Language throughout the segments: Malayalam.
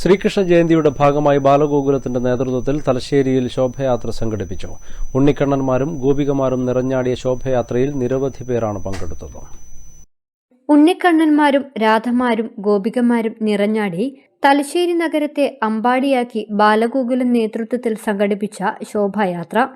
ശ്രീകൃഷ്ണ ജയന്തിയുടെ ഭാഗമായി ബാലഗോകുലത്തിന്റെ നേതൃത്വത്തിൽ തലശ്ശേരിയിൽ ശോഭയാത്ര സംഘടിപ്പിച്ചു. ഉണ്ണിക്കണ്ണന്മാരും ഗോപികമാരും നിറഞ്ഞാടിയ ശോഭയാത്രയിൽ നിരവധി പേരാണ് പങ്കെടുത്തത്. ഉണ്ണിക്കണ്ണന്മാരും രാധമാരും ഗോപികമാരും നിറഞ്ഞാടി തലശ്ശേരി നഗരത്തെ അമ്പാടിയാക്കി ബാലഗോകുലം നേതൃത്വത്തിൽ സംഘടിപ്പിച്ച ശോഭായാത്ര.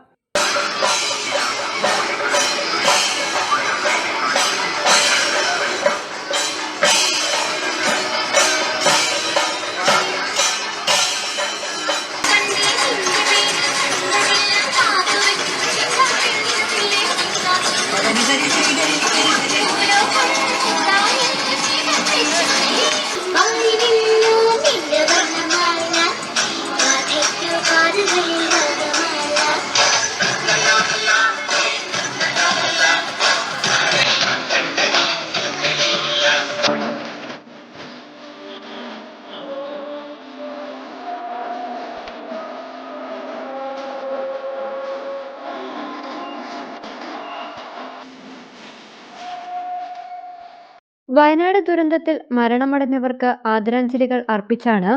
വയനാട് ദുരന്തത്തിൽ മരണമടഞ്ഞവർക്ക് ആദരാഞ്ജലികൾ അർപ്പിച്ചാണ്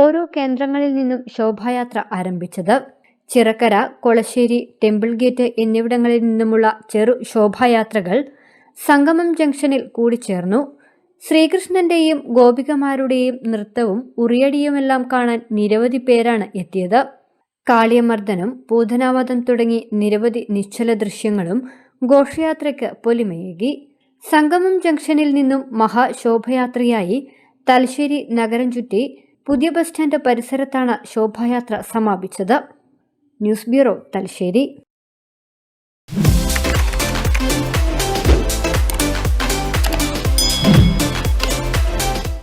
ഓരോ കേന്ദ്രങ്ങളിൽ നിന്നും ശോഭായാത്ര ആരംഭിച്ചത്. ചിറക്കര, കൊളശ്ശേരി, ടെമ്പിൾ ഗേറ്റ് എന്നിവിടങ്ങളിൽ നിന്നുമുള്ള ചെറു ശോഭായാത്രകൾ സംഗമം ജംഗ്ഷനിൽ കൂടിച്ചേർന്നു. ശ്രീകൃഷ്ണന്റെയും ഗോപികമാരുടെയും നൃത്തവും ഉറിയടിയുമെല്ലാം കാണാൻ നിരവധി പേരാണ് എത്തിയത്. കാളിയമർദ്ദനം, പൂതനാവധം തുടങ്ങി നിരവധി നിശ്ചല ദൃശ്യങ്ങളും ഘോഷയാത്രയ്ക്ക് പൊലിമയേകി. സംഗമം ജംഗ്ഷനിൽ നിന്നും മഹാശോഭയാത്രയായി തലശ്ശേരി നഗരം ചുറ്റി പുതിയ ബസ് സ്റ്റാൻഡ് പരിസരത്താണ് ശോഭായാത്ര സമാപിച്ചത്. News bureau, Thalassery.